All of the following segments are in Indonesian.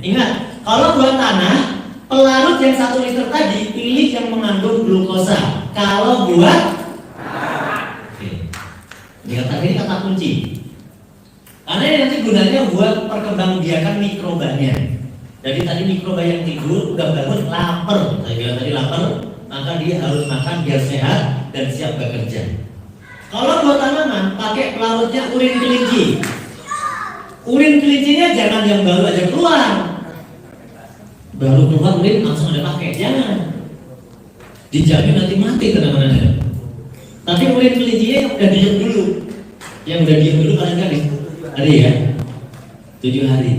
Ingat, kalau buat tanah, pelarut yang 1 liter tadi pilih yang mengandung glukosa. Kalau buat ini kata kunci. Karena ini nanti gunanya buat perkembangbiakan mikrobanya. Jadi tadi mikroba yang tidur udah bangun lapar, saya bilang tadi lapar, maka dia harus makan biar sehat dan siap bekerja. Kalau buat tanaman, pakai pelarutnya urin kelinci. Urin kelincinya jangan yang baru aja keluar. Baru keluar urin langsung ada pakai, jangan. Dijamin nanti mati tanamannya. Tapi urin kelincinya yang udah diem dulu. Yang udah diem dulu kali hari ya, 7 hari.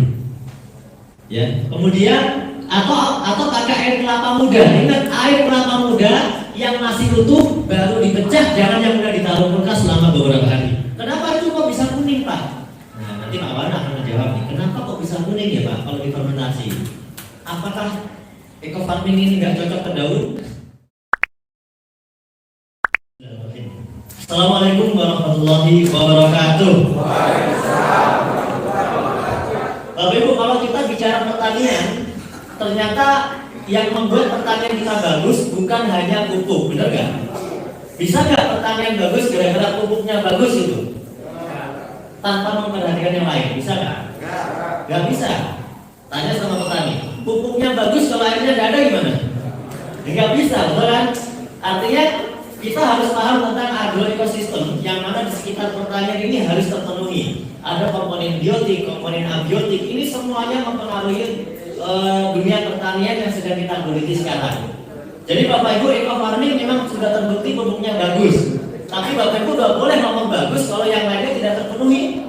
Ya, kemudian atau pakai air kelapa muda. Ingat, air kelapa muda yang masih utuh baru dipecah, jangan yang udah ditaruh kulkas selama beberapa hari. Kenapa itu kok bisa kuning, Pak? Nah, nanti Pak Wan akan menjawab nih, kenapa kok bisa kuning ya Pak kalau difermentasi? Apakah eco farming ini nggak cocok ke daun? Assalamualaikum warahmatullahi wabarakatuh. Bapak Ibu, kalau kita bicara pertanian, ternyata yang membuat pertanian kita bagus bukan hanya pupuk, benar nggak? Bisa nggak pertanian bagus gara-gara pupuknya bagus itu? Tanpa memperhatikan yang lain, bisa nggak? Nggak bisa. Tanya sama petani, pupuknya bagus kalau airnya nggak ada gimana? Nggak bisa, betul kan? Artinya kita harus paham tentang agroekosistem yang mana di sekitar pertanian ini harus terpenuhi. Ada komponen biotik, komponen abiotik, ini semuanya mempengaruhi dunia pertanian yang sedang kita geluti sekarang. Jadi Bapak Ibu, eco farming memang sudah terbukti pupuknya bagus. Tapi Bapak Ibu gak boleh ngomong bagus kalau yang lainnya tidak terpenuhi.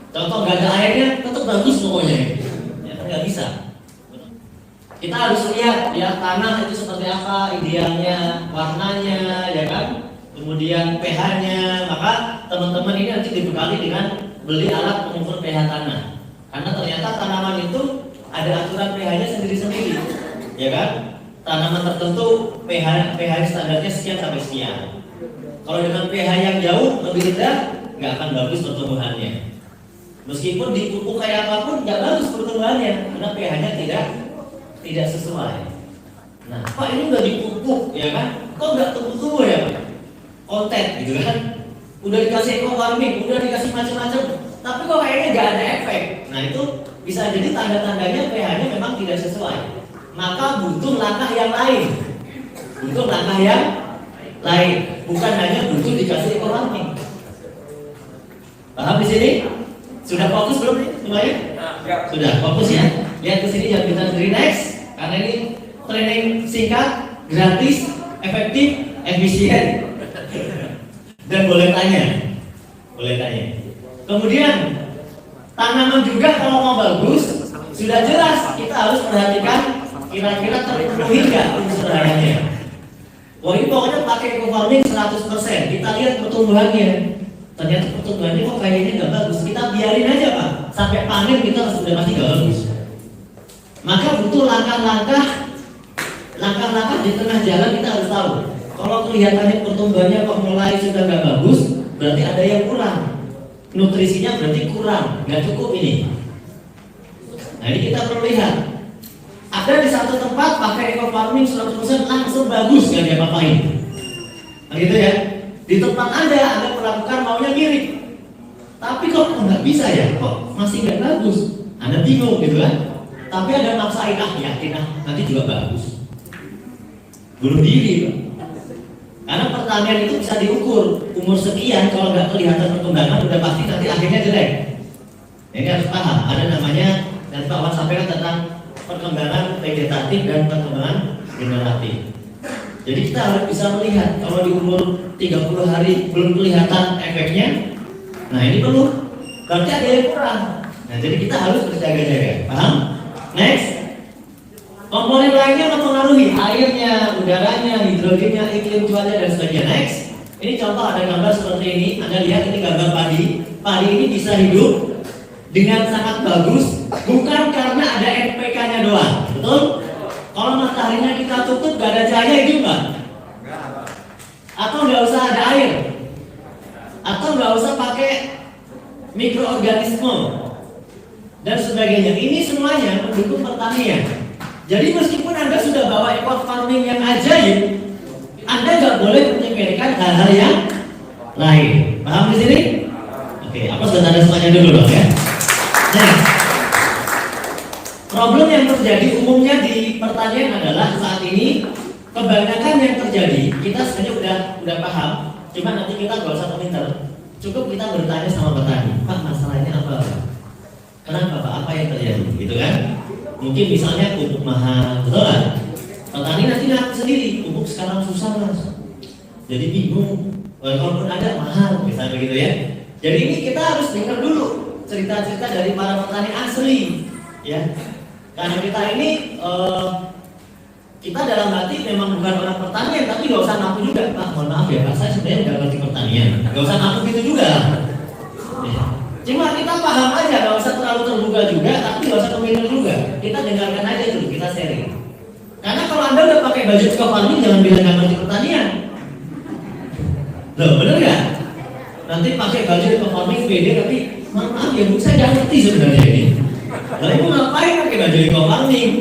Contoh gak ada airnya, tetap bagus pokoknya. Ya kan gak bisa. Kita harus lihat ya tanah itu seperti apa idealnya, warnanya, ya kan. Kemudian pH-nya, maka teman-teman ini nanti dibekali dengan beli alat pengukur pH tanah. Karena ternyata tanaman itu ada aturan pH-nya sendiri-sendiri, ya kan? Tanaman tertentu pH standarnya sekian sampai sekian. Kalau dengan pH yang jauh lebih rendah, nggak akan bagus pertumbuhannya. Meskipun dipupuk kayak apapun, nggak bagus pertumbuhannya karena pH-nya tidak sesuai. Nah, Pak ini udah dipupuk, ya kan? Kok nggak tumbuh-tumbuh ya, Pak? Konten, gitu kan? Udah dikasih eco farming, udah dikasih macam-macam, tapi kok kayaknya nggak ada efek. Nah itu bisa jadi tanda-tandanya pH-nya memang tidak sesuai. Maka butuh langkah yang lain. Butuh langkah yang lain. Bukan hanya butuh dikasih eco farming. Paham di sini? Sudah fokus belum nih semuanya? Sudah fokus ya. Lihat ke sini yang kita beri next. Karena ini training singkat, gratis, efektif, efisien. Dan boleh tanya. Kemudian tanaman juga kalau mau bagus, sudah jelas kita harus perhatikan kira-kira terpenuhi nggak unsur hariannya. Wah ini pokoknya pakai eco farming 100%. Kita lihat pertumbuhannya. Ternyata pertumbuhannya kok kayaknya nggak bagus. Kita biarin aja Pak. Sampai panen kita sudah pasti nggak bagus. Maka butuh langkah-langkah di tengah jalan kita harus tahu. Kalau kelihatannya pertumbuhannya kok mulai sudah nggak bagus, berarti ada yang kurang. Nutrisinya berarti kurang, nggak cukup ini. Nah ini kita perlu lihat. Ada di satu tempat pakai eco farming 100% langsung bagus, nggak dia apa-apain. Nah gitu ya. Di tempat Anda melakukan maunya mirip. Tapi kok nggak bisa ya? Kok masih nggak bagus? Anda bingung gitu kan? Tapi ada maksain yakin nanti juga bagus. Bunuh diri Pak. Karena pertanian itu bisa diukur. Umur sekian kalau nggak kelihatan perkembangan udah pasti nanti akhirnya jelek. Ini harus paham. Ada namanya dan Pak Wan sampaikan tentang perkembangan vegetatif dan perkembangan generatif. Jadi kita harus bisa melihat kalau di umur 30 hari belum kelihatan efeknya. Nah ini perlu. Berarti ada yang kurang. Nah jadi kita harus berjaga-jaga. Paham? Next. Komponen lainnya mempengaruhi airnya, udaranya, hidrogennya, iklim cuaca dan sebagainya. Next, ini contoh ada gambar seperti ini. Anda lihat ini gambar padi. Padi ini bisa hidup dengan sangat bagus, bukan karena ada NPK-nya doang, betul? Kalau mataharinya kita tutup, gak ada cahaya hidup nggak? Atau nggak usah ada air? Atau nggak usah pakai mikroorganisme? dan sebagainya. Ini semuanya mendukung pertanian. Jadi meskipun Anda sudah bawa eco farming yang ajaib, Anda nggak boleh menyepelekan hal-hal yang lain. Paham di sini? Oke, aku sudah tanda semuanya dulu dong ya. Nah, problem yang terjadi umumnya di pertanian adalah saat ini kebanyakan yang terjadi kita sebenarnya udah paham, cuma nanti kita nggak usah pintar. Cukup kita bertanya sama petani, Pak masalahnya apa? Kenapa Pak? Apa yang terjadi? Gitu kan? Mungkin misalnya pupuk mahal, betul kan? Petani nanti ngaku sendiri, pupuk sekarang susah mas. Jadi bingung, walaupun ada mahal, misalnya begitu ya. Jadi ini kita harus dengar dulu cerita-cerita dari para petani asli, ya. Karena kita ini kita dalam hati memang bukan orang pertanian, tapi nggak usah ngaku juga, Pak. Mohon maaf ya Pak, saya sebenarnya nggak ngerti pertanian. Nggak usah ngaku gitu juga. Ya. Cuma kita paham aja, nggak usah terlalu terbuka juga, tapi nggak usah komentar juga. Kita dengarkan aja dulu, kita sharing. Karena kalau Anda udah pakai baju eco farming, jangan bilang nggak ngerti pertanian. Loh, bener nggak? Nanti pakai baju eco farming pede, tapi maaf ya Bu, saya nggak ngerti sebenarnya ini. Lalu Ibu ngapain pakai baju eco farming?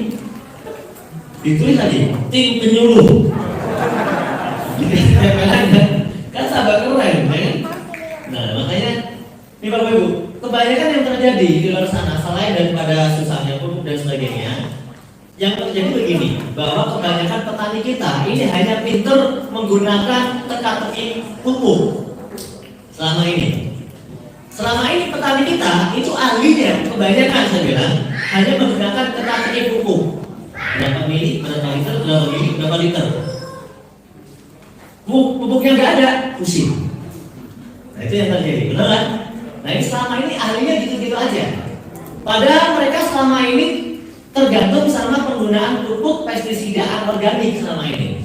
Ditulis tadi, tim penyuluh. Kan sahabat keren, kan? Nah, makanya ini Bapak Ibu, kebanyakan yang terjadi di luar sana selain daripada susahnya pupuk dan sebagainya, yang terjadi begini, bahwa kebanyakan petani kita ini hanya pintar menggunakan teka-teki pupuk. Selama ini petani kita itu ahlinya kebanyakan saya bilang hanya menggunakan teka-teki pupuk. Berapa mili, berapa liter, berapa mili, berapa liter. Pupuknya nggak ada, pusing. Nah itu yang terjadi, benar kan? Nah ini selama ini ahlinya gitu-gitu aja. Padahal mereka selama ini tergantung sama penggunaan pupuk pestisida anorganik selama ini.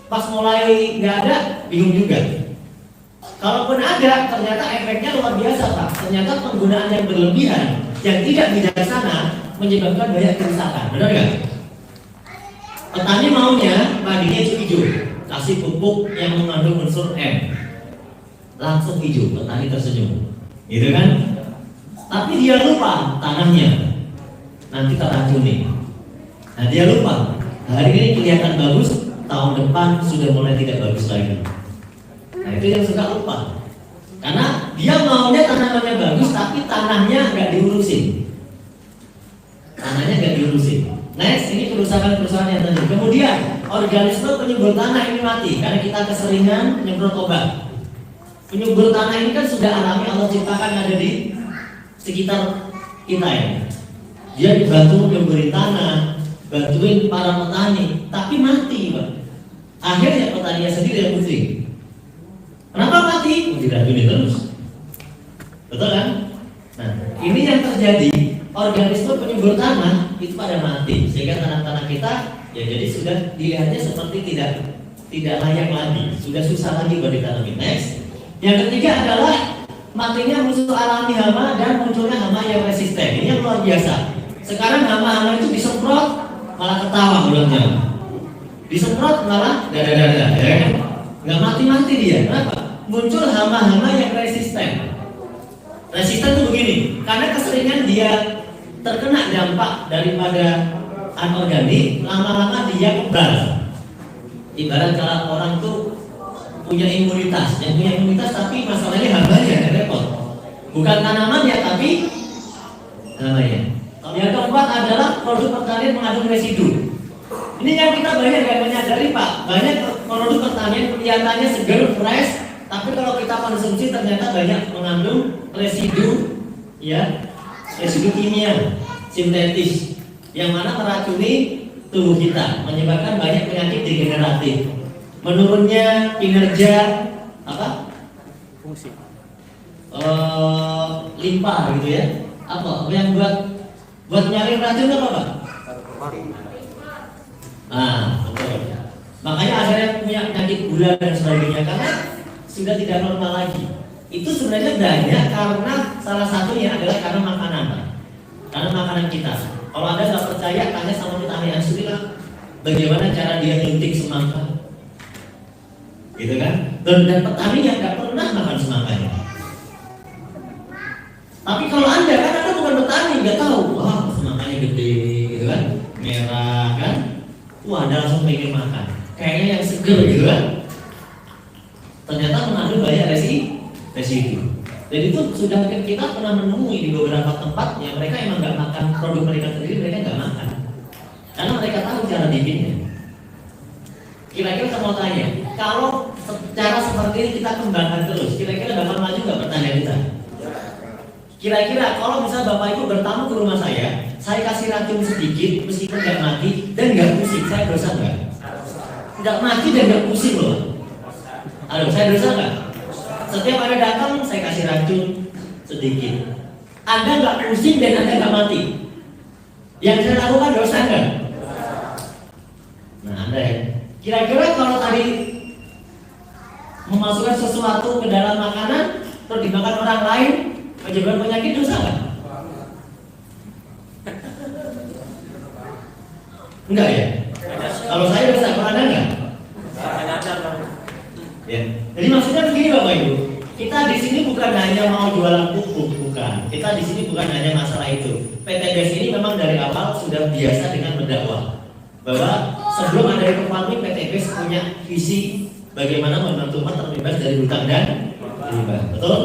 Pas mulai nggak ada, bingung juga. Kalaupun ada, ternyata efeknya luar biasa Pak. Ternyata penggunaan yang berlebihan, yang tidak bijaksana menyebabkan banyak kerusakan, benar nggak? Petani maunya padinya itu hijau, kasih pupuk yang mengandung unsur M, langsung hijau, petani tersenyum, gitu kan? Tapi dia lupa tanahnya nanti teracuni. Nah dia lupa hari ini kelihatan bagus, tahun depan sudah mulai tidak bagus lagi. Nah itu yang suka lupa, karena dia maunya tanamannya bagus, tapi tanahnya nggak diurusin. Tanahnya nggak diurusin. Next, ini kerusakan-kerusakan yang tadi. Kemudian organisme penyubur tanah ini mati karena kita keseringan nyemprot obat. Penyubur tanah ini kan sudah alami Allah ciptakan ada di sekitar kita ya. Dia dibantu menyuburi tanah, bantuin para petani, tapi mati Pak. Akhirnya petaninya sendiri yang pusing. Kenapa mati? Diracuni terus. Betul kan? Nah, ini yang terjadi. Organisme penyubur tanah itu pada mati sehingga tanah-tanah kita ya jadi sudah dilihatnya seperti tidak layak lagi, sudah susah lagi buat ditanami. Next, yang ketiga adalah matinya musuh alami hama dan munculnya hama yang resisten. Ini yang luar biasa. Sekarang hama-hama itu disemprot malah ketawa mulutnya, disemprot malah dada-dada, ya kan? Nggak mati-mati dia. Kenapa? Muncul hama-hama yang resisten. Resisten itu begini, karena keseringan dia terkena dampak daripada anorganik, lama-lama dia kebal. Ibarat kalau orang tuh punya imunitas, yang punya imunitas tapi masalahnya hambanya repot. Bukan tanamannya tapi namanya. Yang keempat adalah produk pertanian mengandung residu. Ini yang kita banyak nggak menyadari Pak. Banyak produk pertanian kelihatannya segar, fresh, tapi kalau kita konsumsi ternyata banyak mengandung residu, ya. Residu kimia sintetis yang mana meracuni tubuh kita, menyebabkan banyak penyakit degeneratif, menurunnya kinerja apa? Fungsi limpa gitu ya. Apa yang buat nyaring racun apa Pak? Betul. Makanya akhirnya punya penyakit gula dan sebagainya karena sudah tidak normal lagi. Itu sebenarnya banyak karena salah satunya adalah karena makanan, karena makanan kita. Kalau Anda nggak percaya, tanya sama petani asli lah, bagaimana cara dia nyuntik semangka, gitu kan? Dan petani yang nggak pernah makan semangkanya. Tapi kalau Anda kan Anda bukan petani, nggak tahu, wah semangkanya gede, gitu kan, merah kan, wah Anda langsung pengen makan, kayaknya yang seger gitu kan. Ternyata mengandung banyak residu. Dan itu sudah kita pernah menemui di beberapa tempat yang mereka emang nggak makan produk mereka sendiri, mereka nggak makan, karena mereka tahu cara bikinnya. Kira-kira saya mau tanya, kalau cara seperti ini kita kembangkan terus, kira-kira bakal maju nggak pertanian kita? Kira-kira kalau misalnya Bapak Ibu bertamu ke rumah saya kasih racun sedikit, meskipun nggak mati dan nggak pusing, saya dosa nggak? Nggak mati dan nggak pusing loh. Aduh, saya dosa nggak? Setiap Anda datang, saya kasih racun sedikit. Anda nggak pusing dan Anda nggak mati. Yang saya lakukan dosa nggak? Nah, Anda ya. Kira-kira kalau tadi memasukkan sesuatu ke dalam makanan, terus dimakan orang lain, menyebabkan penyakit, dosa nggak? Enggak ya? Kalau saya dosa, kalau Anda enggak? Ya. Jadi maksudnya begini Bapak Ibu, kita di sini bukan hanya mau jualan pupuk, bukan. Kita di sini bukan hanya masalah itu. PTBS ini memang dari awal sudah biasa dengan berdakwah bahwa sebelum ada Eco Farming, PTBS punya visi bagaimana membantu umat terbebas dari hutang dan riba. Betul?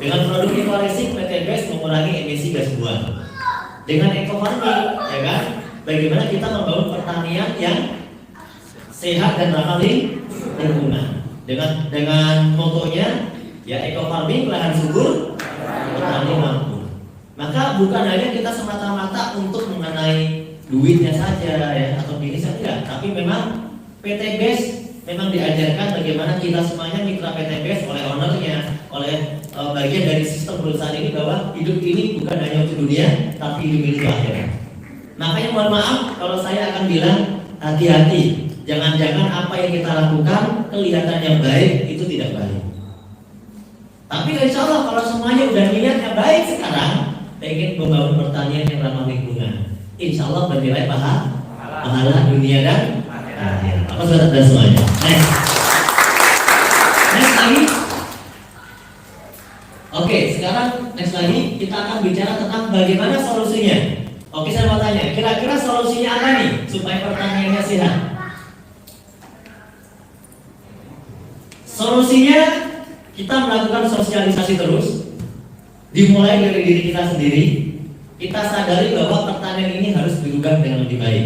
Dengan produk EcoRacing, PTBS mengurangi emisi gas buang. Dengan Eco Farming, ya kan? Bagaimana kita membangun pertanian yang sehat dan ramah lingkungan. Dengan motonya ya Eco Farming, lahan subur, petani mampu. Maka bukan hanya kita semata-mata untuk mengenai duitnya saja ya atau diri saja, tapi memang PTBS memang diajarkan bagaimana kita semuanya mitra PTBS oleh ownernya, oleh bagian dari sistem perusahaan ini, bahwa hidup ini bukan hanya untuk dunia, tapi hidup itu akhirat. Makanya mohon maaf kalau saya akan bilang hati-hati, jangan-jangan apa yang kita lakukan kelihatannya baik, itu tidak baik. Tapi insya Allah kalau semuanya udah niatnya baik sekarang, ingin membangun pertanian yang ramah lingkungan, insya Allah bernilai pahala dunia dan akhirat. Apa sudah ada semuanya? Next lagi. Oke, sekarang next lagi kita akan bicara tentang bagaimana solusinya. Oke, saya mau tanya, kira-kira solusinya apa nih supaya pertaniannya sehat? Solusinya kita melakukan sosialisasi terus, dimulai dari diri kita sendiri. Kita sadari bahwa pertanian ini harus dirubah dengan lebih baik.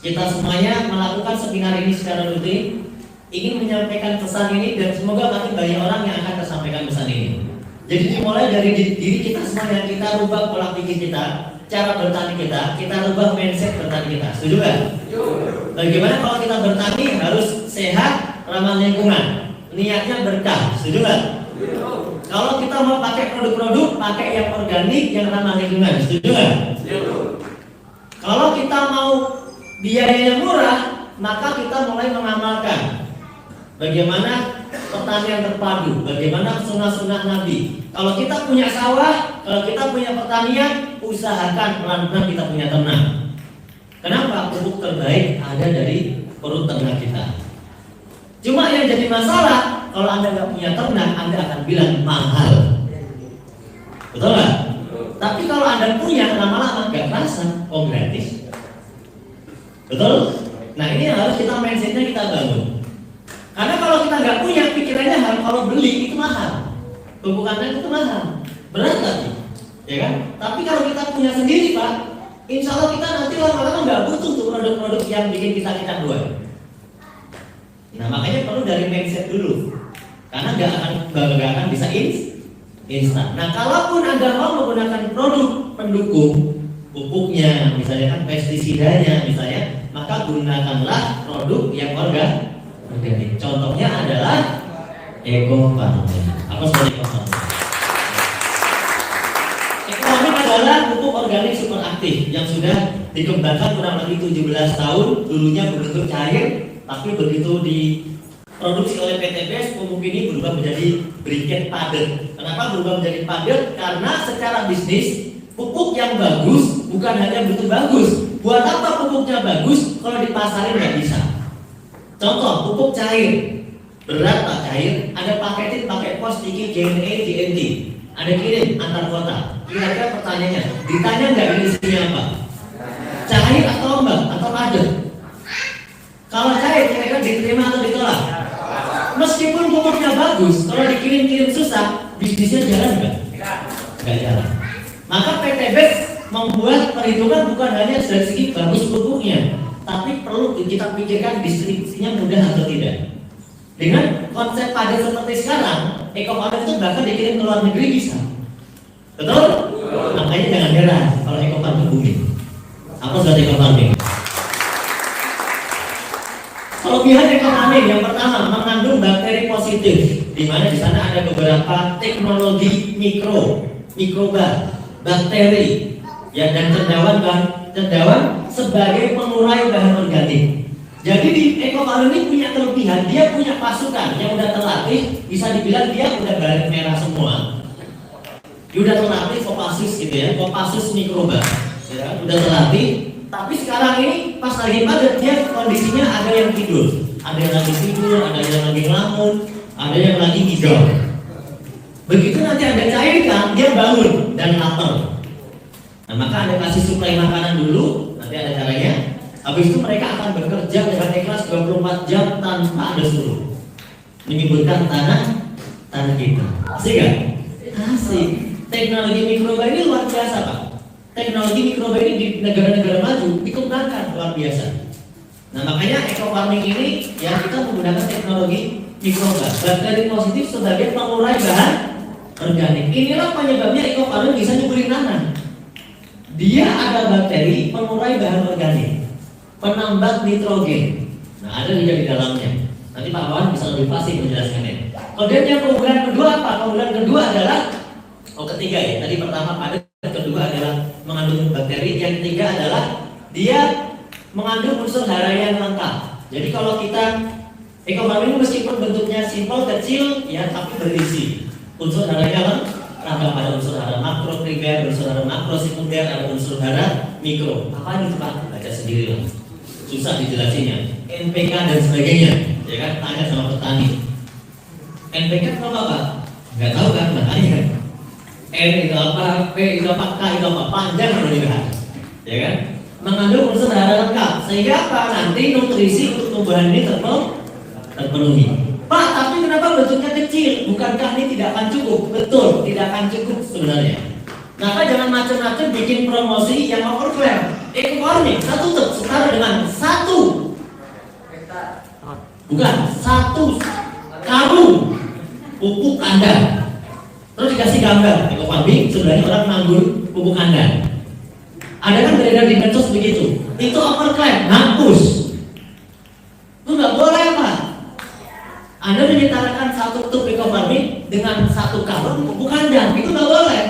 Kita semuanya melakukan seminar ini secara rutin, ingin menyampaikan pesan ini, dan semoga makin banyak orang yang akan tersampaikan pesan ini. Jadi dimulai dari diri kita semuanya, kita rubah pola pikir kita, cara bertani kita rubah mindset bertani kita. Setuju nggak? Bagaimana kalau kita bertani harus sehat, ramah lingkungan, niatnya berkah. Setuju nggak? Kalau kita mau pakai produk-produk, pakai yang organik, yang ramah lingkungan. Setuju nggak? Kalau kita mau biayanya murah, maka kita mulai mengamalkan bagaimana pertanian terpadu, bagaimana sunnah-sunnah Nabi. Kalau kita punya sawah, kalau kita punya pertanian, usahakan pelan-pelan kita punya ternak. Kenapa? Pupuk terbaik ada dari perut ternak kita. Cuma yang jadi masalah, kalau Anda nggak punya ternak, Anda akan bilang mahal. Betul nggak? Tapi kalau Anda punya, lama-lama nggak terasa, oh gratis. Betul? Nah ini yang harus kita mindsetnya kita bangun. Karena kalau kita nggak punya, pikirannya kalau beli itu mahal, pupuk itu mahal, berat lagi, ya kan? Tapi kalau kita punya sendiri Pak, insya Allah kita nanti lama-lama nggak butuh tuh produk-produk yang bikin kita buat. Nah makanya perlu dari mindset dulu, karena nggak akan bisa instan. Nah kalaupun Anda mau menggunakan produk pendukung pupuknya, misalnya kan pestisidanya misalnya, maka gunakanlah produk yang organik. Contohnya adalah Eco Farming. Apa sebenarnya Eco Farming? Eco Farming adalah pupuk organik super aktif yang sudah dikembangkan kurang lebih 17 tahun. Dulunya berbentuk cair, tapi begitu diproduksi oleh PTBS, pupuk ini berubah menjadi briket padat. Kenapa berubah menjadi padat? Karena secara bisnis pupuk yang bagus bukan hanya begitu bagus. Buat apa pupuknya bagus kalau dipasarin nggak bisa? Contoh pupuk cair, berat Pak cair, Anda paketin pakai pos dikit JNE, JNT. ada kirim antar kota. Kira-kira pertanyaannya, ditanya nggak ini isinya apa? Cair atau ombak atau padat? Kalau cair, kira-kira diterima atau ditolak? Meskipun pupuknya bagus, kalau dikirim-kirim susah, bisnisnya jalan nggak? Nggak jalan. Maka PT BES membuat perhitungan bukan hanya dari segi bagus pupuknya, tapi perlu kita pikirkan distribusinya mudah atau tidak. Dengan konsep padat seperti sekarang, ekofarming itu bahkan dikirim ke luar negeri bisa. Betul? Makanya jangan heran kalau ekofarming booming. Apa sudah ekofarming? Kelebihan ekofarming yang pertama mengandung bakteri positif, di mana di sana ada beberapa teknologi mikroba, bakteri, ya, dan cendawan sebagai pengurai bahan organik. Jadi di ekofarming ini punya kelebihan, dia punya pasukan yang udah terlatih, bisa dibilang dia udah garis merah semua. Dia udah terlatih Kopassus gitu ya, Kopassus mikroba, ya, udah terlatih. Tapi sekarang ini pas lagi padat dia kondisinya ada yang tidur, ada yang lagi tidur, ada yang lagi ngelamun, ada yang lagi hijau. Begitu nanti ada cairkan, dia bangun dan lapar. Nah, maka Anda kasih suplai makanan dulu, nanti ada caranya. Habis itu mereka akan bekerja dengan ikhlas 24 jam tanpa Anda suruh. Menyebutkan tanah kita. Asik gak? Asik. Teknologi mikroba ini luar biasa, Pak. Teknologi mikroba ini di negara-negara maju dikembangkan luar biasa. Nah, makanya ekofarming ini ya kita menggunakan teknologi mikroba, bakteri positif sebagai pengurai bahan organik. Inilah penyebabnya ekofarming bisa nyuburin tanah. Dia ada bakteri pengurai bahan organik, penambah nitrogen. Nah, ada juga di dalamnya. Nanti Pak Wawan bisa lebih pasti menjelaskannya. Kemudian yang keunggulan kedua apa? Keunggulan kedua adalah ketiga ya. Tadi pertama padat, kedua adalah mengandung bakteri. Yang ketiga adalah dia mengandung unsur hara yang lengkap. Jadi kalau kita ekofarming meskipun bentuknya simpel kecil ya, tapi berisi unsur haranya lengkap. Ada unsur hara makro primer, unsur hara makro sekunder, ada unsur hara mikro. Apa itu Pak? Baca sendiri lah. Susah dijelasinnya. NPK dan sebagainya, ya kan? Tanya sama petani. NPK itu apa Pak? Nggak tahu kan? Makanya N itu apa? P itu apa? K itu apa? Panjang kalau dibahas, ya kan? Mengandung unsur hara lengkap, sehingga apa? Nanti nutrisi untuk tumbuhan ini terpenuhi. Pak, tapi kenapa bentuknya kecil? Bukankah ini tidak akan cukup? Betul, tidak akan cukup sebenarnya. Maka jangan macam-macam bikin promosi yang overclaim. Ekofarming satu truk setara dengan satu karung pupuk kandang. Terus dikasih gambar ekofarming sebenarnya orang nanggur pupuk kandang. Ada kan beredar di medsos begitu. Itu overclaim, hapus. Itu nggak boleh Pak. Anda menyetarakan satu truk ekofarming dengan satu karung pupuk kandang, itu nggak boleh.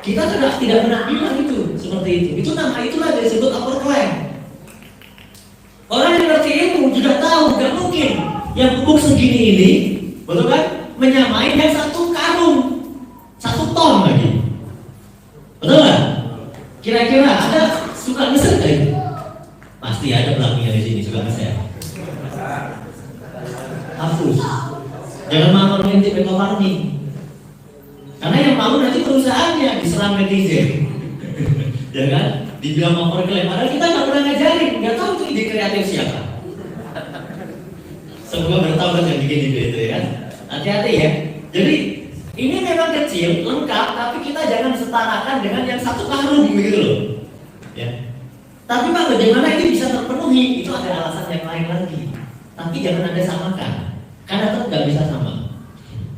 Kita tidak menerima itu seperti itu. Itulah disebut overclaim. Orang yang ngerti ilmu juga tahu nggak mungkin yang pupuk segini ini, betul kan, menyamai yang satu karung, 1 ton lagi. Betul nggak? Kira-kira ada suka ngeser nggak itu? Pasti ada pelangnya di sini suka ngeser. Hapus. Jangan mau mengintip ekofarming. Karena yang mau nanti perusahaannya diserang netizen. Ya kan? Dibilang overclaim. Padahal kita nggak pernah ngajarin, nggak tahu tuh ide kreatif siapa. Semoga bertahun yang bikin ide itu ya kan. Hati-hati ya. Jadi ini memang kecil, lengkap, tapi kita jangan setarakan dengan yang satu karung begitu loh. Ya. Tapi Pak, bagaimana ini bisa terpenuhi? Itu ada alasan yang lain lagi. Tapi jangan Anda samakan, karena tetap nggak bisa sama.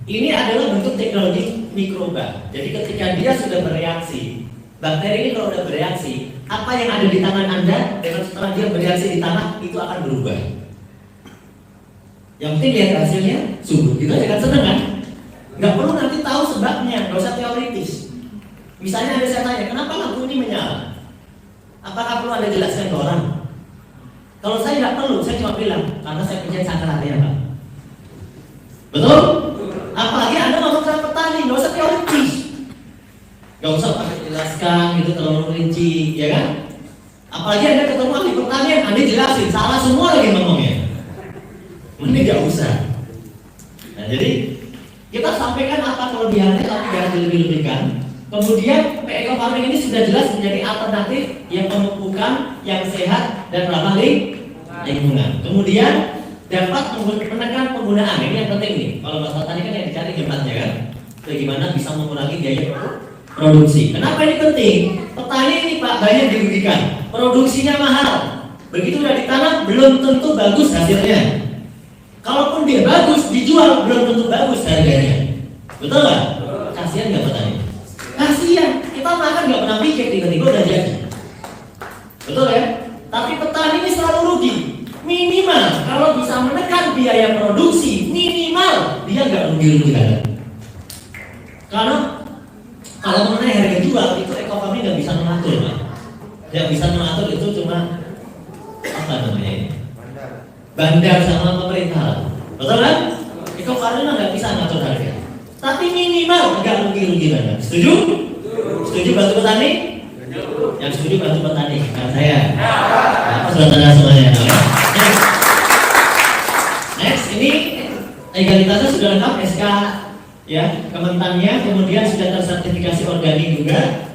Ini adalah bentuk teknologi mikroba. Jadi ketika dia sudah bereaksi, bakteri ini kalau sudah bereaksi, apa yang ada di tangan Anda dengan setelah dia bereaksi di tanah itu akan berubah. Yang penting lihat hasilnya, subur. Kita jangan seneng kan? Nggak perlu nanti tahu sebabnya, nggak usah teoritis. Misalnya ada saya tanya, kenapa lampu ini menyala? Apakah perlu Anda jelaskan ke orang? Kalau saya nggak perlu, saya cuma bilang karena saya pencet saklar ya Pak. Betul? Apalagi Anda ngomong sama petani, nggak usah teoritis, nggak usah pakai jelaskan itu terlalu rinci, ya kan? Apalagi Anda ketemu ahli pertanian, Anda jelasin salah semua lagi ngomongnya. Mending nggak usah. Nah jadi Kita sampaikan apa kelebihannya, tapi jangan dilebih-lebihkan. Kemudian eco farming ini sudah jelas menjadi alternatif yang memupukan, yang sehat dan ramah lingkungan. Kemudian dapat menekan penggunaan. Ini yang penting nih. Kalau masalah tadi kan yang dicari hebatnya kan, bagaimana bisa mengurangi biaya produksi. Kenapa ini penting? Petani ini Pak banyak dirugikan. Produksinya mahal. Begitu udah ditanam belum tentu bagus hasilnya. Kalaupun dia bagus dijual belum tentu bagus harganya. Betul nggak? Kasihan nggak petani? Kasihan. Kita makan nggak pernah pikir tiba-tiba udah jadi. Betul ya? Tapi petani ini selalu rugi. Minimal kalau bisa menekan biaya produksi, minimal dia nggak rugi kan? Karena kalau mengenai harga jual itu eco farming nggak bisa mengatur, Pak. Yang bisa mengatur itu cuma apa namanya ini? Bandar sama pemerintah. Betul kan? Eco farming nggak bisa mengatur harga. Tapi minimal nggak rugi banget. Setuju? Setuju bantu petani? Yang setuju bantu petani. Nah, saya. Apa sudah tanda semuanya? Next, ini legalitasnya sudah lengkap SK ya, Kementannya, kemudian sudah tersertifikasi organik juga.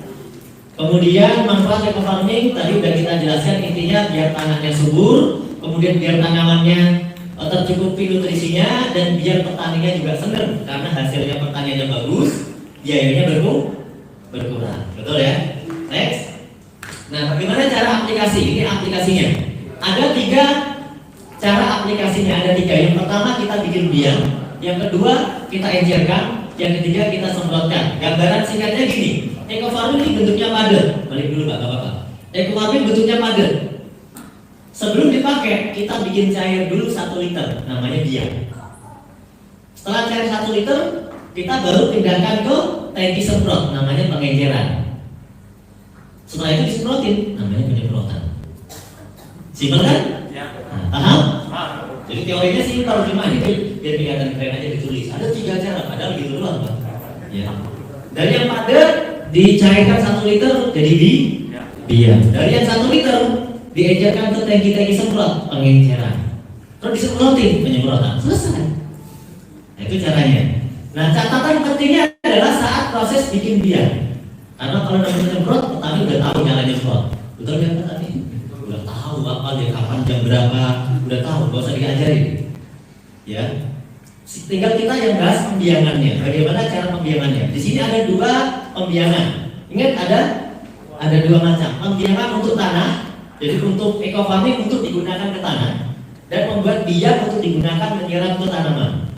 Kemudian manfaat eco farming tadi sudah kita jelaskan, intinya biar tanahnya subur, kemudian biar tanamannya tercukupi nutrisinya, dan biar petaninya juga senang karena hasilnya pertaniannya bagus, biayanya berkurang. Betul ya? Next. Nah, bagaimana cara aplikasi? Ini aplikasinya. Ada 3 cara aplikasinya, ada 3. Yang pertama kita bikin biang, yang kedua kita encerkan, yang ketiga kita semprotkan. Gambaran singkatnya gini, eco farming ini bentuknya padat. Balik dulu Pak, Bapak. Eco farming bentuknya padat. Sebelum dipakai kita bikin cair dulu 1 liter, namanya biang. Setelah cair 1 liter, kita baru pindahkan ke tangki semprot, namanya pengenceran. Setelah itu disemprotin, namanya penyemprotan. Simpel kan? Nah, paham? Jadi teorinya sih kalau cuma itu biar kelihatan keren aja ditulis. Ada 3 cara, padahal gitu doang Pak. Ya. Dari yang padat dicairkan 1 liter jadi biang. Dari yang 1 liter diencerkan ke tangki-tangki semprot, pengenceran. Terus disemprotin, penyemprotan. Selesai. Nah, itu caranya. Nah, catatan pentingnya adalah saat proses bikin biang. Karena kalau namanya semprot, petani udah tahu caranya semprot. Betul kan petani? Udah tahu apa dia kapan jam berapa, udah tahu, gak usah diajarin. Ya. Tinggal kita yang bahas pembiangannya. Bagaimana cara pembiangannya? Di sini ada 2 pembiangan. Ingat ada 2 macam. Pembiangan untuk tanah. Jadi untuk eco farming untuk digunakan ke tanah, dan membuat biang untuk digunakan menyerap ke tanaman.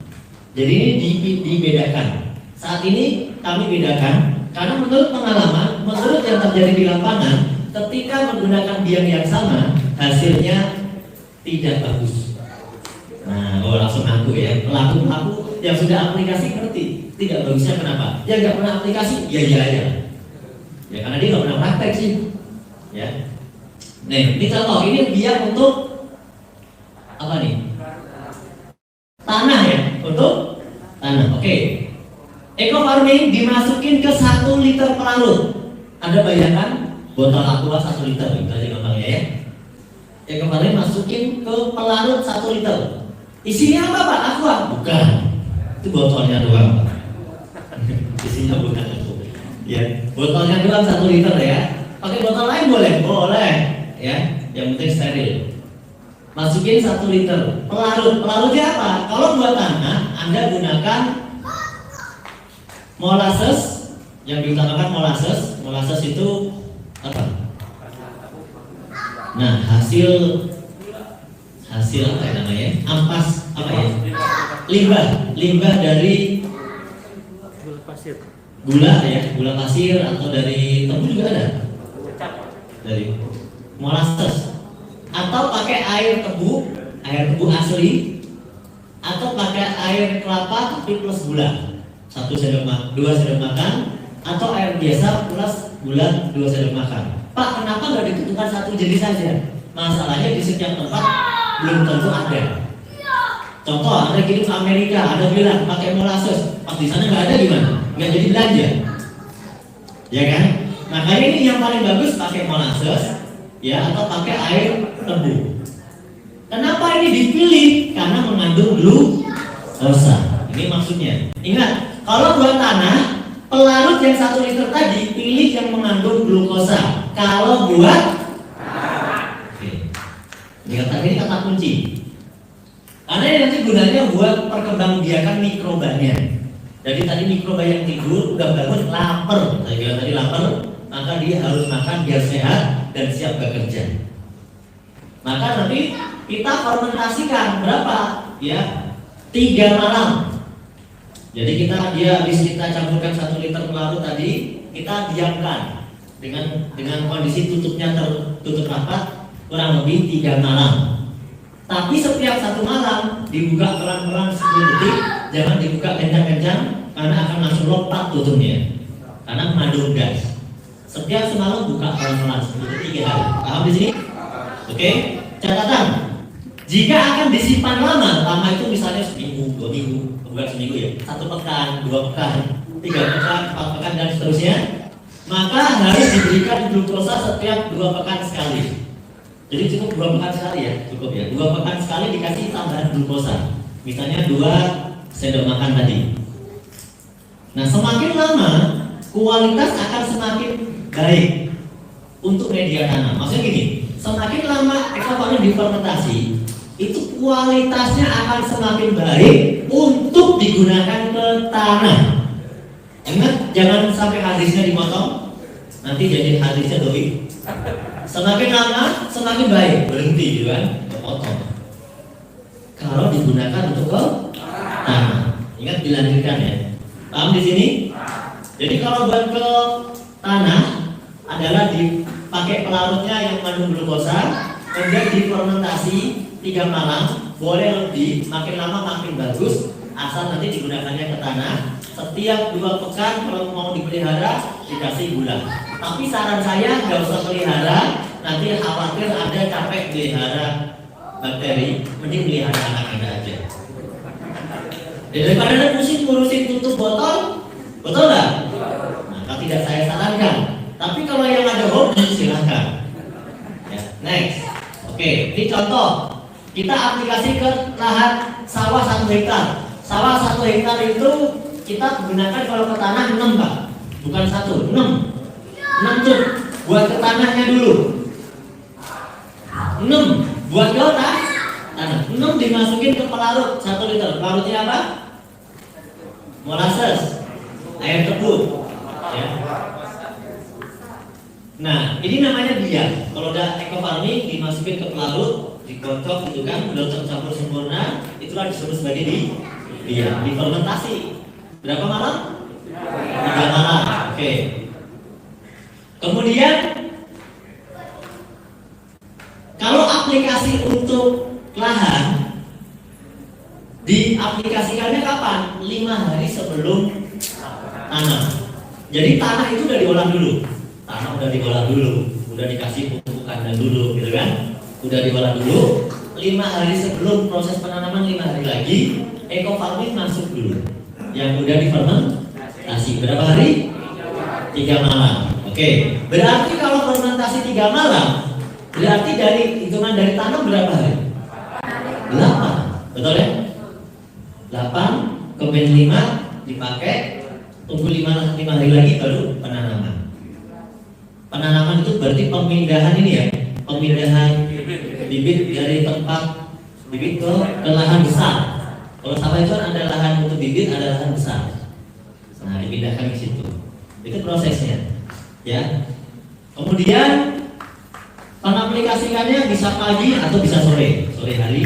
Jadi ini dibedakan. Saat ini kami bedakan karena menurut pengalaman, menurut yang terjadi di lapangan, ketika menggunakan biang yang sama, hasilnya tidak bagus. Nah, langsung ngaku ya, pelaku yang sudah aplikasi ngerti tidak bagusnya kenapa? Yang nggak pernah aplikasi, ya aja. Ya karena dia nggak pernah praktek sih. Ya. Nih, ini contoh, ini biang untuk apa nih? Tanah ya, untuk tanah. Oke. Eco farming dimasukin ke 1 liter pelarut. Ada bayangkan botol aqua 1 liter, itu aja gampangnya ya. Eco farming masukin ke pelarut 1 liter. Isinya apa Pak? Aqua? Bukan. Itu botolnya doang. Isinya bukan itu. Ya, botolnya doang 1 liter ya. Pakai botol lain boleh? Boleh. Ya, yang penting steril. Masukin 1 liter pelarutnya apa? Kalau buat tanah Anda gunakan molasses, yang diutamakan molasses itu apa? Nah, hasil apa ya namanya? Ampas apa ya? Limbah dari gula ya, gula pasir, atau dari tebu juga ada. Dari molasses, atau pakai air tebu asli, atau pakai air kelapa tapi plus gula 2 sendok makan, atau air biasa plus gula 2 sendok makan. Pak, kenapa nggak ditentukan 1 jenis saja? Masalahnya di setiap tempat belum tentu ada. Contoh, Anda kirim ke Amerika, ada bilang pakai molasses, pas di sana nggak ada gimana? Nggak jadi belanja, ya kan? Makanya ini yang paling bagus pakai molasses, ya, atau pakai air tebu. Kenapa ini dipilih? Karena mengandung glukosa. Ini maksudnya. Ingat, kalau buat tanah, pelarut yang 1 liter tadi pilih yang mengandung glukosa. Kalau buat ini kata kunci. Karena ini nanti gunanya buat perkembangbiakan mikrobanya. Jadi tadi mikroba yang tidur udah bangun lapar, saya bilang tadi lapar, maka dia harus makan biar sehat dan siap bekerja. Maka nanti kita fermentasikan berapa? Ya, 3 malam. Jadi dia habis kita campurkan 1 liter pelarut tadi, kita diamkan dengan kondisi tutupnya tertutup rapat kurang lebih 3 malam. Tapi setiap 1 malam dibuka pelan-pelan 10 detik, jangan dibuka kencang-kencang karena akan langsung lompat tutupnya. Karena mengandung gas. Setiap semalam buka pelan-pelan 10 detik ya. Paham di sini? Oke. Catatan. Jika akan disimpan lama itu misalnya seminggu, 2 minggu, bukan seminggu ya, 1 pekan, 2 pekan, 3 pekan, 4 pekan dan seterusnya, maka harus diberikan glukosa setiap 2 pekan sekali. Jadi cukup 2 pekan sekali ya, cukup ya. 2 pekan sekali dikasih tambahan glukosa. Misalnya 2 sendok makan tadi. Nah, semakin lama kualitas akan semakin baik untuk media tanam. Maksudnya gini, semakin lama ekoformin difermentasi, itu kualitasnya akan semakin baik untuk digunakan ke tanah. Ingat, jangan sampai hadisnya dimotong, nanti jadi hadisnya doi. Semakin lama semakin baik, berhenti gitu kan, potong. Kalau digunakan untuk ke tanah, ingat dilanjutkan ya. Paham di sini? Jadi kalau buat ke tanah adalah dipakai pelarutnya yang mengandung glukosa, kemudian difermentasi 3 malam, boleh lebih, makin lama makin bagus, asal nanti digunakannya ke tanah. Setiap 2 pekan kalau mau dipelihara dikasih gula. Tapi saran saya nggak usah pelihara, nanti khawatir ada capek pelihara bakteri, mending pelihara anak Anda aja. Daripada Anda pusing ngurusin tutup botol, betul nggak? Maka tidak saya sarankan. Tapi kalau yang ada hobi silahkan. Ya, next. Oke, ini contoh. Kita aplikasi ke lahan sawah 1 hektar. Sawah 1 hektar itu kita gunakan kalau ke tanah 6 Pak, bukan 1, 6 tuh buat ke tanahnya dulu, 6 buat ke tanah, 6 dimasukin ke pelarut 1 liter. Pelarutnya apa? Molasses, air tebu ya. Nah, ini namanya biak. Kalau udah ekofarming dimasukin ke pelarut, dikocok gitu kan, udah tercampur sempurna, itulah disebut sebagai biak, difermentasi. Berapa malam? 3 malam. Oke. Kemudian kalau aplikasi untuk lahan diaplikasikannya kapan? 5 hari sebelum tanam. Jadi tanah itu udah diolah dulu. Tanah udah diolah dulu, udah dikasih pupuk kandang dulu, gitu kan? Udah diolah dulu. 5 hari sebelum proses penanaman, 5 hari lagi ekofarming masuk dulu. Yang udah difermentasi berapa hari? 3 malam. Oke, berarti kalau fermentasi 3 malam, berarti dari hitungan dari tanam berapa hari? 8, betul ya? 8 ke 5 dipakai, tunggu 5 hari lagi baru penanaman. Penanaman itu berarti pemindahan ini ya, pemindahan bibit dari tempat bibit ke lahan besar. Kalau sawah itu ada lahan untuk bibit, ada lahan besar. Nah, dipindahkan ke situ. Itu prosesnya. Ya. Kemudian pengaplikasikannya bisa pagi atau bisa sore hari.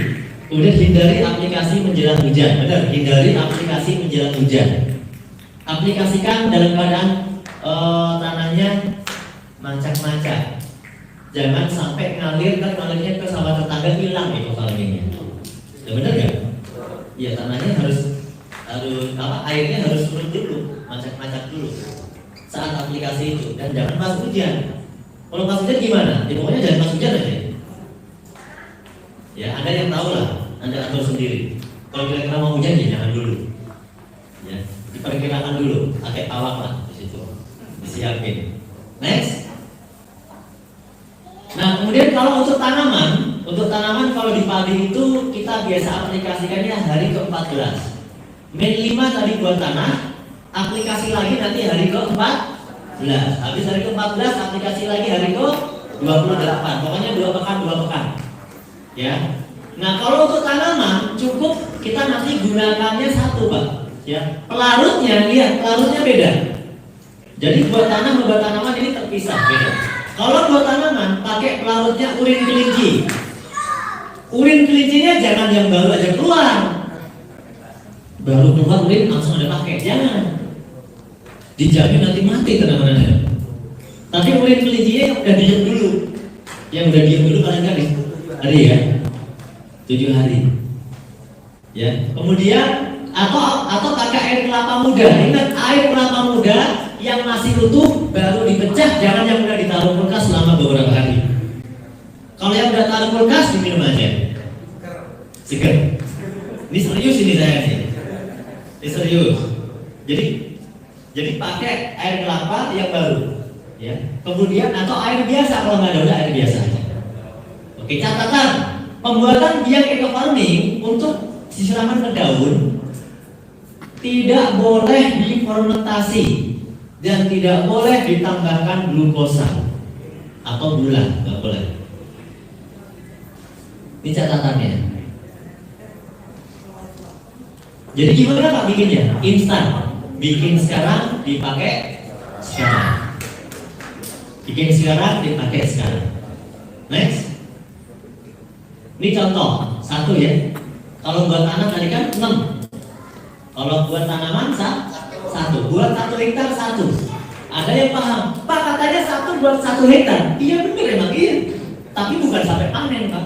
Kemudian hindari aplikasi menjelang hujan. Benar, hindari aplikasi menjelang hujan. Aplikasikan dalam keadaan tanahnya mancak-mancak. Jangan sampai ngalirnya ke sawah tetangga, hilang ekofarmingnya. Ya benar nggak? Ya tanahnya harus airnya harus turun dulu, mancak-mancak dulu saat aplikasi itu, dan jangan pas hujan. Kalau pas hujan gimana? Ya pokoknya jangan pas hujan aja. Ya Anda yang tahu lah, Anda atur sendiri. Kalau kira-kira mau hujan ya jangan dulu. Ya diperkirakan dulu, pakai awak lah di situ, disiapin. Next. Nah kemudian kalau untuk tanaman kalau di padi itu kita biasa aplikasikannya hari ke-14. Min 5 tadi buat tanah, aplikasi lagi nanti hari ke-14. Habis hari ke-14 aplikasi lagi hari ke-28. Pokoknya 2 pekan. Ya. Nah, kalau untuk tanaman cukup kita nanti gunakannya satu, Pak. Ya. Pelarutnya, lihat, pelarutnya beda. Jadi buat tanah buat tanaman ini terpisah, beda. Kalau buat tanaman pakai pelarutnya urin kelinci. Urin kelincinya jangan yang baru aja keluar. Baru keluar urin langsung ada pakai, jangan. Dijamin nanti mati tanamannya. Tapi urin kelincinya yang udah diam dulu. Yang udah diam dulu paling kali hari ya. 7 hari. Ya. Kemudian atau pakai air kelapa muda. Ingat, air kelapa muda yang masih utuh baru dipecah, jangan yang udah ditaruh kulkas selama beberapa hari. Kalau yang udah taruh kulkas diminum aja. Seger. Ini serius ini saya nih. Ini serius. Jadi pakai air kelapa yang baru. Ya. Kemudian atau air biasa, kalau nggak ada udah air biasa aja. Oke, catatan pembuatan biang ekofarming untuk siraman ke daun tidak boleh difermentasi dan tidak boleh ditambahkan glukosa atau gula, nggak boleh. Ini catatannya. Jadi gimana Pak bikinnya? Instan. Bikin sekarang, dipakai sekarang. Bikin sekarang, dipakai sekarang. Next. Ini contoh satu ya. Kalau buat tanah tadi kan 6. Kalau buat tanaman 1. Buat 1 hektar 1. Ada yang paham, Pak katanya 1 buat 1 hektar. Iya benar emang iya. Tapi bukan sampai panen Pak.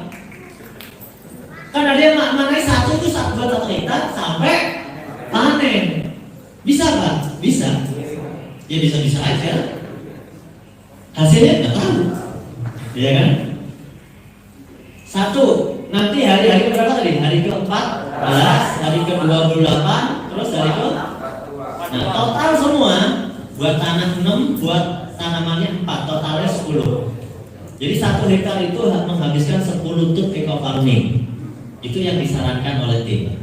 Kan ada yang maknanya 1 itu buat 1 hektar sampai panen. Bisa Pak? Bisa. Ya bisa-bisa aja. Hasilnya nggak tahu. Iya kan? 1, nanti hari berapa tadi? Hari ke-14, hari ke-28, terus hari ke. Nah, total semua buat tanah 6, buat tanamannya 4, totalnya 10. Jadi 1 hektar itu menghabiskan 10 tub ekofarming. Itu yang disarankan oleh tim.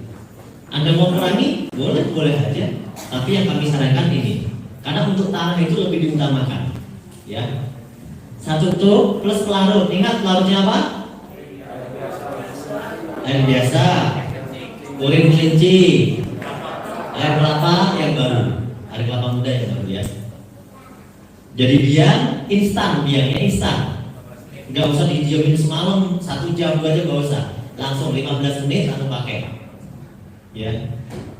Anda mau kurangi? Boleh aja. Tapi yang kami sarankan ini. Karena untuk tanah itu lebih diutamakan. Ya. 1 tub plus pelarut. Ingat pelarutnya apa? Air biasa, urin kelinci, air kelapa yang baru, air kelapa muda yang baru ya. Jadi biang instan, biangnya instan. Nggak usah didiamin semalam 1 jam aja, nggak usah. Langsung 15 menit langsung pakai. Ya.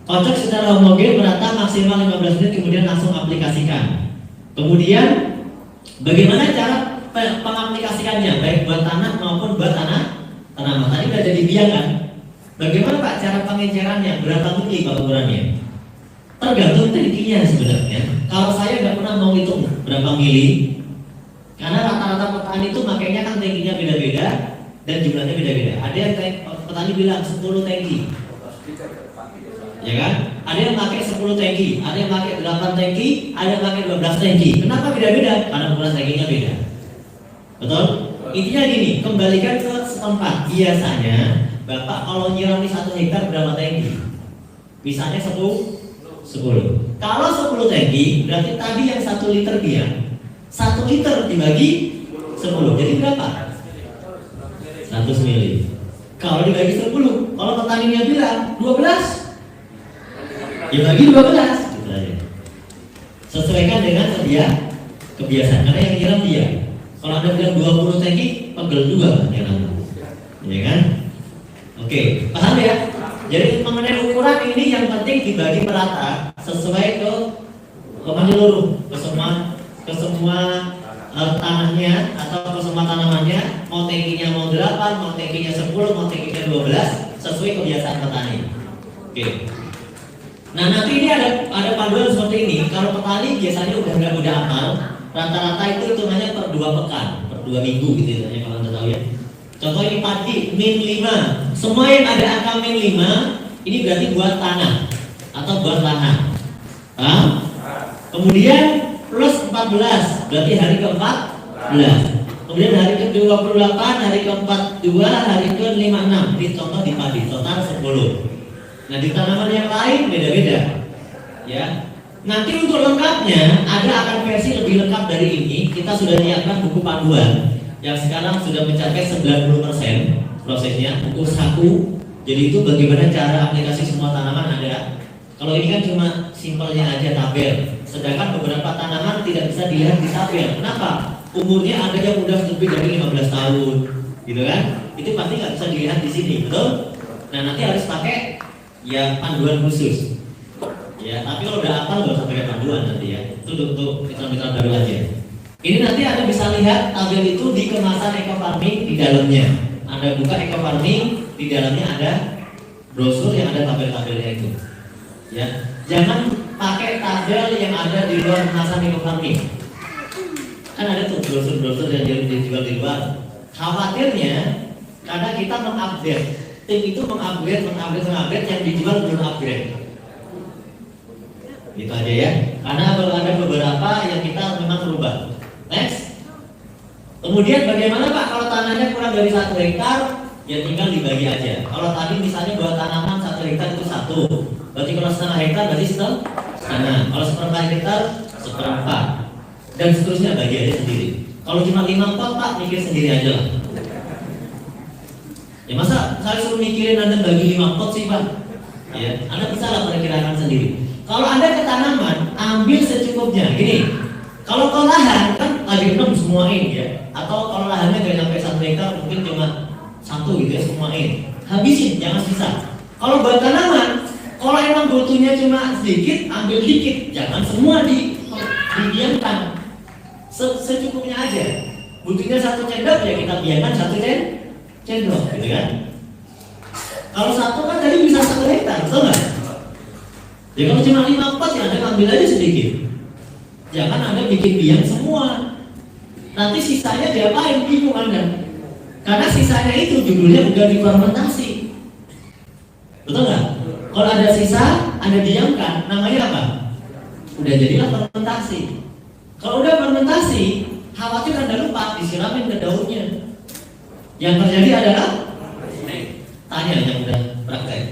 Kocok secara homogen merata maksimal 15 menit, kemudian langsung aplikasikan. Kemudian bagaimana cara pengaplikasikannya, baik buat tanah maupun buat tanaman. Tadi udah jadi biang kan? Bagaimana Pak cara pengencerannya? Berapa mili Pak ukurannya? Tergantung tankinya sebenarnya. Kalau saya nggak pernah mau hitung berapa mili, karena rata-rata petani itu makanya kan tankinya beda-beda dan jumlahnya beda-beda. Ada yang petani bilang 10 tangki, ya kan? Ada yang pakai 10 tangki, ada yang pakai 8 tangki, ada yang pakai 12 tangki. Kenapa beda-beda? Karena ukuran tangkinya beda. Betul? Intinya gini, kembalikan ke setempat. Biasanya Bapak kalau nyiram di 1 hektar berapa tangki? Misalnya 10. Kalau 10 tangki, berarti tadi yang 1 liter biang 1 liter dibagi 10, jadi berapa? 100 mili. Kalau dibagi 10, kalau petaninya bilang 12, ya bagi 12 gitu aja. Sesuaikan dengan kebiasaan, karena yang nyiram dia. Kalau Anda bilang 20 tangki, pegel juga kan yang ya kan? Oke, paham ya? Jadi mengenai ukuran ini yang penting dibagi merata sesuai ke menyeluruh ke semua tanahnya atau ke semua tanamannya. Mau tangkinya mau 8, mau tangkinya 10, mau tangkinya 12, sesuai kebiasaan petani. Oke. Nah nanti ini ada panduan seperti ini. Kalau petani biasanya udah hafal. Rata-rata itu hitungannya per 2 pekan, per 2 minggu gitu ya, kalau Anda tahu ya. Contoh ini padi min 5. Semua yang ada angka min 5 ini berarti buat tanah atau buat lahan. Kemudian plus 14 berarti hari ke-14. Kemudian hari ke-28, hari ke-42, hari ke-56. Ini contoh di padi total 10. Nah di tanaman yang lain beda-beda, ya. Nanti untuk lengkapnya akan versi lebih lengkap dari ini. Kita sudah menyiapkan buku panduan yang sekarang sudah mencapai 90% prosesnya, buku 1. Jadi itu bagaimana cara aplikasi semua tanaman ada. Kalau ini kan cuma simpelnya aja tabel. Sedangkan beberapa tanaman tidak bisa dilihat di tabel. Kenapa? Umurnya ada yang udah lebih dari 15 tahun, gitu kan? Itu pasti nggak bisa dilihat di sini, betul? Nah nanti harus pakai ya panduan khusus. Ya, tapi kalau udah hafal nggak usah pakai panduan nanti ya. Itu untuk mitra-mitra baru aja. Ini nanti Anda bisa lihat tabel itu di kemasan eco farming di dalamnya. Anda buka eco farming, di dalamnya ada brosur yang ada tabel-tabelnya itu. Ya, jangan pakai tabel yang ada di luar kemasan eco farming. Kan ada tuh brosur-brosur yang dijual di luar. Khawatirnya karena kita mengupdate, tim itu mengupdate yang dijual belum upgrade. Gitu aja ya. Karena ada beberapa yang kita memang berubah. Next. Kemudian bagaimana Pak kalau tanahnya kurang dari 1 hektar? Ya tinggal dibagi aja. Kalau tadi misalnya buat tanaman 1 hektar itu 1. Berarti kalau setengah hektar berarti setengah. Kalau seperempat hektar seperempat. Dan seterusnya bagi aja sendiri. Kalau cuma 5 pot Pak mikir sendiri aja lah. Ya masa saya suruh mikirin Anda bagi 5 pot sih Pak? Ya, Anda bisa lah perkirakan sendiri. Kalau Anda ke tanaman, ambil secukupnya. Gini, kalau ke lahan kan lagi enam semuain ya. Atau kalau lahannya nggak sampai 1 hektar, mungkin cuma 1 gitu ya semuain. Habisin, jangan sisa. Kalau buat tanaman, kalau emang butuhnya cuma sedikit, ambil dikit. Jangan semua didiamkan. Secukupnya aja. Butuhnya 1 sendok ya kita biarkan 1 sendok, gitu kan? Kalau 1 kan tadi bisa 1 hektar, betul nggak? Ya kalau cuma 5 pot ya Anda ambil aja sedikit. Jangan Anda bikin biang semua. Nanti sisanya diapain bingung Anda. Karena sisanya itu judulnya udah difermentasi. Betul nggak? Kalau ada sisa, Anda diamkan, namanya apa? Udah jadilah fermentasi. Kalau udah fermentasi, khawatir Anda lupa disiramin ke daunnya. Yang terjadi adalah tanya yang udah praktek.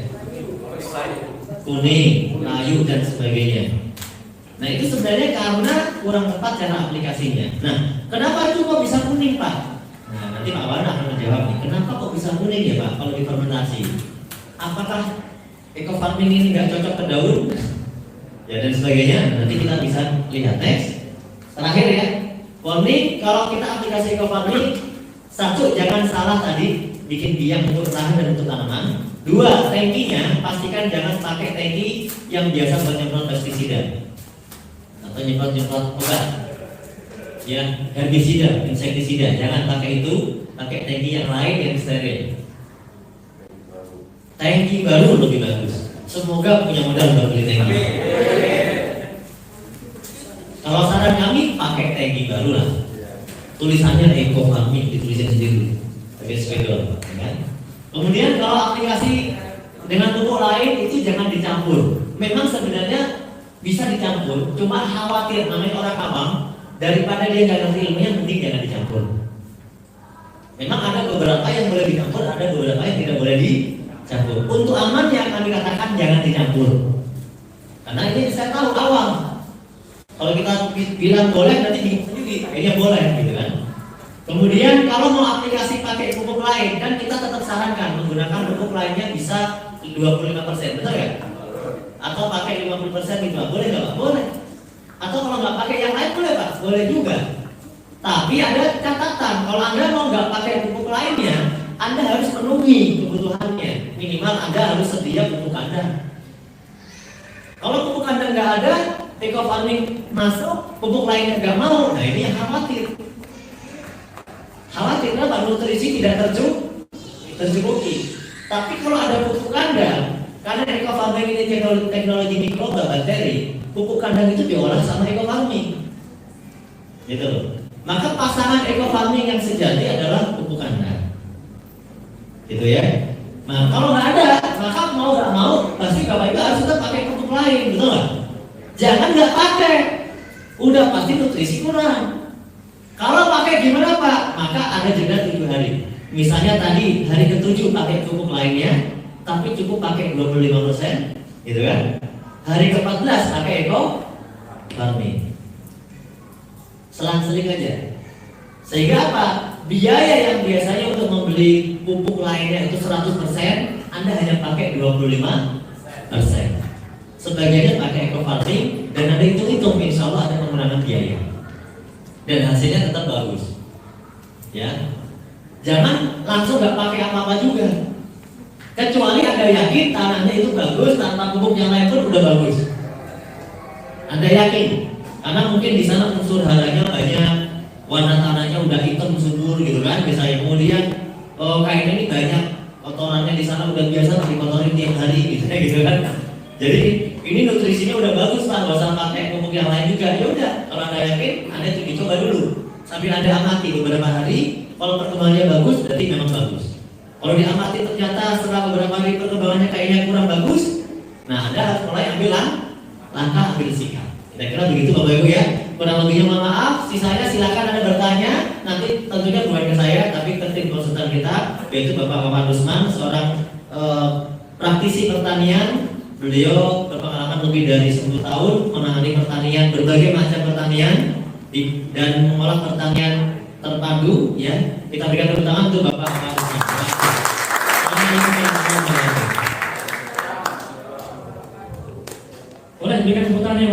Kuning, layu dan sebagainya. Nah itu sebenarnya karena kurang tepat cara aplikasinya. Nah kenapa itu kok bisa kuning Pak? Nah nanti Pak Wan akan menjawab nih. Kenapa kok bisa kuning ya Pak kalau difermentasi? Apakah eco farming ini nggak cocok ke daun? Ya dan sebagainya. Nanti kita bisa lihat next. Terakhir ya, warning kalau kita aplikasi eco farming, 1 jangan salah tadi bikin biang untuk lahan dan untuk tanaman. 2, tangkinya pastikan jangan pakai tangki yang biasa buat nyemprot pestisida atau nyemprot obat, ya herbisida, insektisida. Jangan pakai itu, pakai tangki yang lain yang steril. Tangki baru lebih bagus. Semoga punya modal buat beli tangki. Kalau saran kami pakai tangki baru lah. Tulisannya eco farming ditulisin sendiri, pakai spidol, ya. Kemudian kalau aplikasi dengan pupuk lain itu jangan dicampur. Memang sebenarnya bisa dicampur, cuma khawatir namanya orang awam daripada dia nggak ngerti ilmunya, mending jangan dicampur. Memang ada beberapa yang boleh dicampur, ada beberapa yang tidak boleh dicampur. Untuk aman yang kami katakan jangan dicampur. Karena ini saya tahu awam. Kalau kita bilang boleh nanti sendiri, kayaknya boleh gitu kan. Kemudian kalau mau aplikasi pakai pupuk lain, kan kita tetap sarankan menggunakan pupuk lainnya bisa 25%, betul ya? Atau pakai 50% gitu, boleh nggak Pak? Boleh. Atau kalau nggak pakai yang lain boleh Pak? Boleh juga. Tapi ada catatan, kalau Anda mau nggak pakai pupuk lainnya, Anda harus penuhi kebutuhannya. Minimal Anda harus sedia pupuk Anda. Kalau pupuk Anda nggak ada, eco farming masuk, pupuk lainnya nggak mau, nah ini yang khawatir. Khawatir kenapa? Nutrisi tidak tercukupi. Tapi kalau ada pupuk kandang, karena eco farming ini teknologi mikroba bakteri, pupuk kandang itu diolah sama eco farming. Gitu. Maka pasangan eco farming yang sejati adalah pupuk kandang. Gitu ya. Nah kalau nggak ada, maka mau nggak mau pasti Bapak Ibu harus tetap pakai pupuk lain, betul nggak? Jangan nggak pakai, udah pasti nutrisi kurang. Kalau pakai gimana Pak? Maka ada jeda 7 hari. Misalnya tadi hari ke-7 pakai pupuk lainnya, tapi cukup pakai 25%, gitu kan? Hari ke-14 pakai eco farming. Selang-seling aja. Sehingga apa? Biaya yang biasanya untuk membeli pupuk lainnya itu 100%, Anda hanya pakai 25%. Sebagiannya pakai eco farming dan Anda hitung-hitung, insya Allah ada pengurangan biaya. Dan hasilnya tetap bagus. Ya, jangan langsung nggak pakai apa-apa juga. Kecuali Anda yakin tanahnya itu bagus, tanpa pupuk yang lain pun udah bagus. Anda yakin? Karena mungkin di sana unsur haranya banyak, warna tanahnya udah hitam subur gitu kan. Misalnya kemudian kainnya ini banyak kotorannya di sana udah biasa dikotorin tiap hari gitu kan. Jadi ini nutrisinya udah bagus Pak, nggak usah pakai pupuk yang lain juga. Ya udah, kalau Anda yakin, Anda coba dulu sambil Anda amati beberapa hari. Kalau perkembangannya bagus, berarti memang bagus. Kalau diamati ternyata setelah beberapa hari perkembangannya kayaknya kurang bagus, nah Anda harus mulai ambil langkah, ambil sikap. Kira-kira begitu Bapak Ibu ya. Kurang lebihnya mohon maaf. Sisanya silakan Anda bertanya. Nanti tentunya bukan ke saya, tapi ke tim konsultan kita, yaitu Bapak Muhammad Usman, seorang praktisi pertanian. Beliau berpengalaman lebih dari 10 tahun menangani pertanian, berbagai macam pertanian dan mengolah pertanian terpadu. Ya, kita berikan tepuk tangan untuk Bapak Muhammad Usman. Boleh berikan tepuk tangan yang